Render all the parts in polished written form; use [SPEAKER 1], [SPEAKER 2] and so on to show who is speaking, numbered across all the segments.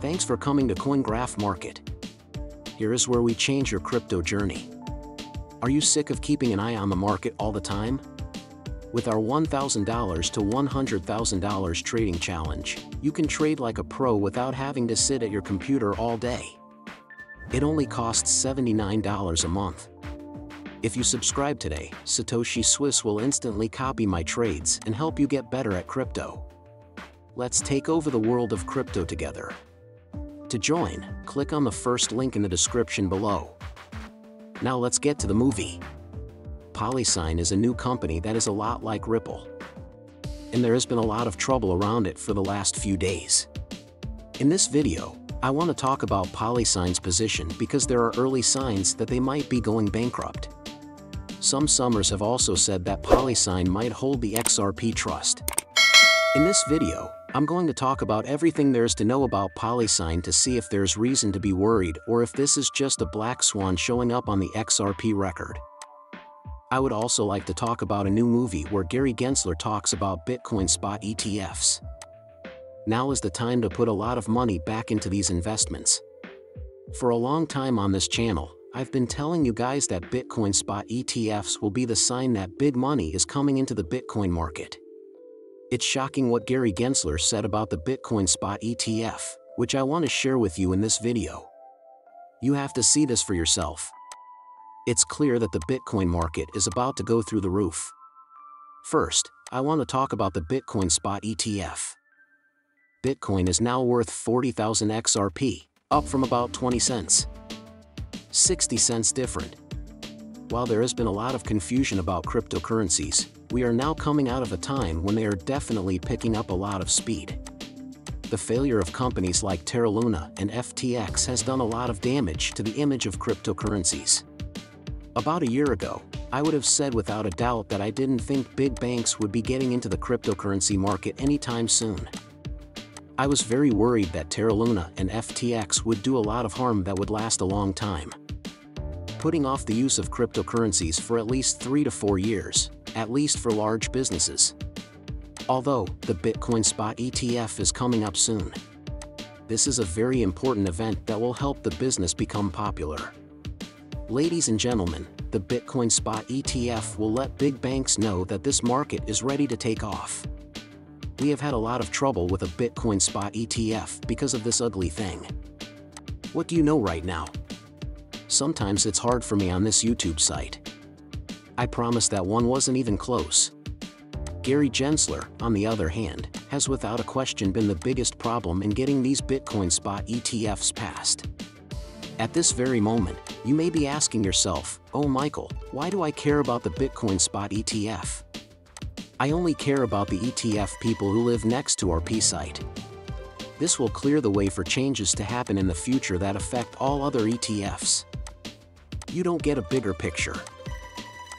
[SPEAKER 1] Thanks for coming to CoinGraph Market. Here is where we change your crypto journey. Are you sick of keeping an eye on the market all the time? With our $1,000 to $100,000 trading challenge, you can trade like a pro without having to sit at your computer all day. It only costs $79 a month. If you subscribe today, Satoshi Swiss will instantly copy my trades and help you get better at crypto. Let's take over the world of crypto together. To join, click on the first link in the description below. Now let's get to the movie. PolySign is a new company that is a lot like Ripple. And there has been a lot of trouble around it for the last few days. In this video, I want to talk about PolySign's position because there are early signs that they might be going bankrupt. Some summers have also said that PolySign might hold the XRP trust. In this video, I'm going to talk about everything there is to know about PolySign to see if there's reason to be worried or if this is just a black swan showing up on the XRP record. I would also like to talk about a new movie where Gary Gensler talks about Bitcoin spot ETFs. Now is the time to put a lot of money back into these investments. For a long time on this channel, I've been telling you guys that Bitcoin spot ETFs will be the sign that big money is coming into the Bitcoin market. It's shocking what Gary Gensler said about the Bitcoin spot ETF, which I want to share with you in this video. You have to see this for yourself. It's clear that the Bitcoin market is about to go through the roof. First, I want to talk about the Bitcoin spot ETF. Bitcoin is now worth 40,000 XRP, up from about 20 cents. 60 cents different. While there has been a lot of confusion about cryptocurrencies, we are now coming out of a time when they are definitely picking up a lot of speed. The failure of companies like Terra Luna and Us.Thankx has done a lot of damage to the image of cryptocurrencies. About a year ago, I would have said without a doubt that I didn't think big banks would be getting into the cryptocurrency market anytime soon. I was very worried that Terra Luna and Us.Thankx would do a lot of harm that would last a long time, putting off the use of cryptocurrencies for at least 3 to 4 years, at least for large businesses. Although, the Bitcoin spot ETF is coming up soon. This is a very important event that will help the business become popular. Ladies and gentlemen, the Bitcoin spot ETF will let big banks know that this market is ready to take off. We have had a lot of trouble with a Bitcoin spot ETF because of this ugly thing. What do you know right now? Sometimes it's hard for me on this YouTube site. I promise that one wasn't even close. Gary Gensler, on the other hand, has without a question been the biggest problem in getting these Bitcoin spot ETFs passed. At this very moment, you may be asking yourself, "Oh Michael, why do I care about the Bitcoin spot ETF? I only care about the ETF people who live next to our P site." This will clear the way for changes to happen in the future that affect all other ETFs. You don't get a bigger picture.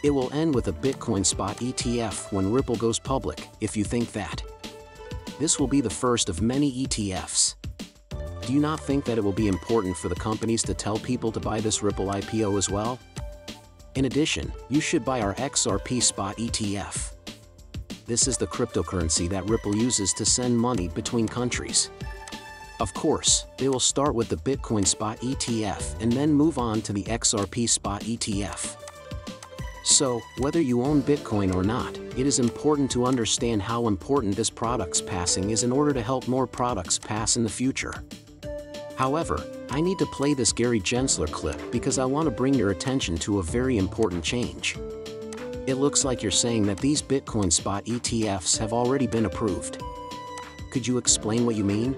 [SPEAKER 1] It will end with a Bitcoin spot ETF when Ripple goes public, if you think that. This will be the first of many ETFs. Do you not think that it will be important for the companies to tell people to buy this Ripple IPO as well? In addition, you should buy our XRP spot ETF. This is the cryptocurrency that Ripple uses to send money between countries. Of course, they will start with the Bitcoin spot ETF and then move on to the XRP spot ETF. So, whether you own Bitcoin or not, it is important to understand how important this product's passing is in order to help more products pass in the future. However, I need to play this Gary Gensler clip because I want to bring your attention to a very important change. It looks like you're saying that these Bitcoin spot ETFs have already been approved. Could you explain what you mean?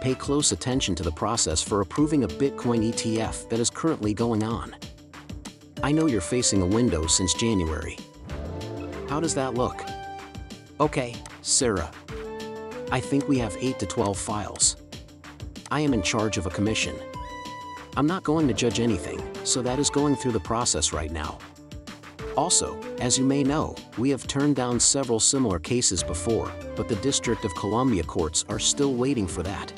[SPEAKER 1] Pay close attention to the process for approving a Bitcoin ETF that is currently going on. I know you're facing a window since January. How does that look? Okay, Sarah. I think we have 8 to 12 files. I am in charge of a commission. I'm not going to judge anything, so that is going through the process right now. Also, as you may know, we have turned down several similar cases before, but the District of Columbia courts are still waiting for that.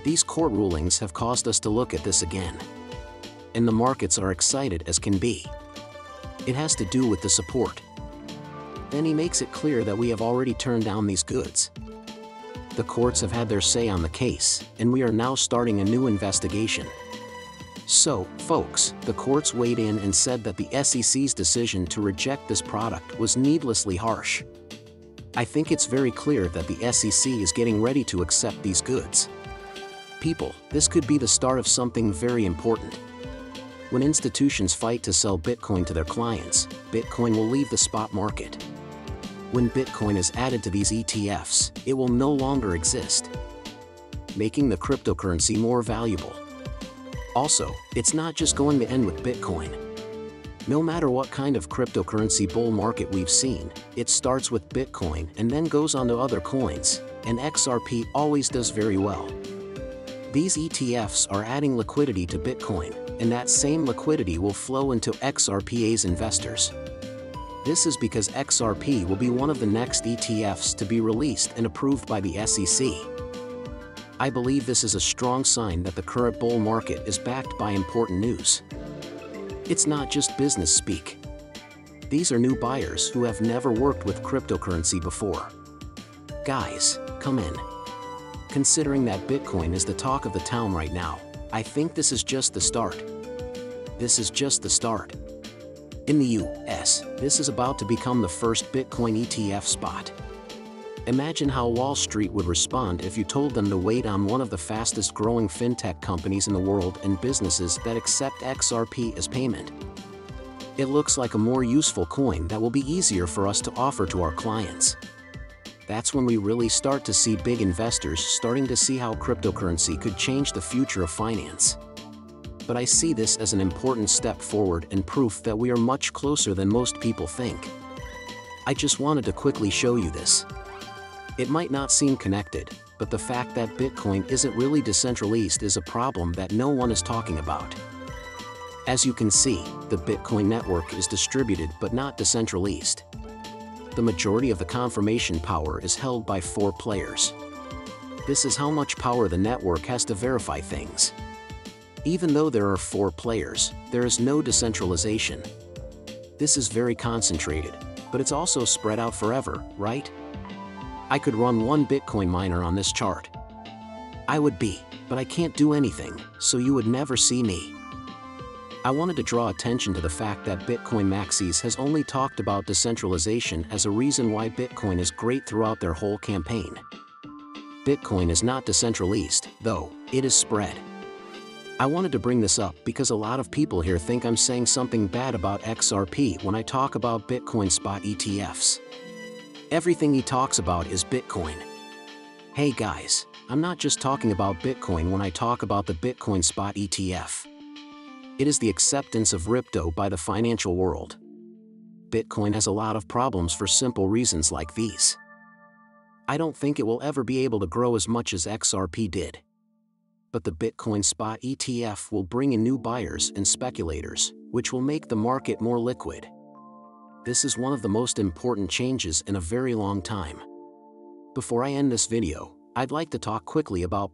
[SPEAKER 1] These court rulings have caused us to look at this again. And the markets are excited as can be. It has to do with the support. Then he makes it clear that we have already turned down these goods. the courts have had their say on the case, and we are now starting a new investigation. So, folks, the courts weighed in and said that the SEC's decision to reject this product was needlessly harsh. I think it's very clear that the SEC is getting ready to accept these goods. People, this could be the start of something very important. When institutions fight to sell Bitcoin to their clients, Bitcoin will leave the spot market. When Bitcoin is added to these ETFs, it will no longer exist, making the cryptocurrency more valuable. Also, it's not just going to end with Bitcoin. No matter what kind of cryptocurrency bull market we've seen, it starts with Bitcoin and then goes on to other coins, and XRP always does very well. These ETFs are adding liquidity to Bitcoin, and that same liquidity will flow into XRP's investors. This is because XRP will be one of the next ETFs to be released and approved by the SEC. I believe this is a strong sign that the current bull market is backed by important news. It's not just business speak. These are new buyers who have never worked with cryptocurrency before. Guys, come in. Considering that Bitcoin is the talk of the town right now, I think this is just the start. This is just the start. In the US, this is about to become the first Bitcoin ETF spot. Imagine how Wall Street would respond if you told them to wait on one of the fastest growing fintech companies in the world and businesses that accept XRP as payment. It looks like a more useful coin that will be easier for us to offer to our clients. That's when we really start to see big investors starting to see how cryptocurrency could change the future of finance. But I see this as an important step forward and proof that we are much closer than most people think. I just wanted to quickly show you this. It might not seem connected, but the fact that Bitcoin isn't really decentralized is a problem that no one is talking about. As you can see, the Bitcoin network is distributed but not decentralized. The majority of the confirmation power is held by 4 players. This is how much power the network has to verify things. Even though there are 4 players, there is no decentralization. This is very concentrated, but it's also spread out forever, right? I could run one Bitcoin miner on this chart. I would be, but I can't do anything, so you would never see me. I wanted to draw attention to the fact that Bitcoin Maxis has only talked about decentralization as a reason why Bitcoin is great throughout their whole campaign. Bitcoin is not decentralized, though, it is spread. I wanted to bring this up because a lot of people here think I'm saying something bad about XRP when I talk about Bitcoin spot ETFs. Everything he talks about is Bitcoin. Hey guys, I'm not just talking about Bitcoin when I talk about the Bitcoin spot ETF. It is the acceptance of crypto by the financial world. Bitcoin has a lot of problems for simple reasons like these. I don't think it will ever be able to grow as much as XRP did. But the Bitcoin spot ETF will bring in new buyers and speculators, which will make the market more liquid. This is one of the most important changes in a very long time. Before I end this video, I'd like to talk quickly about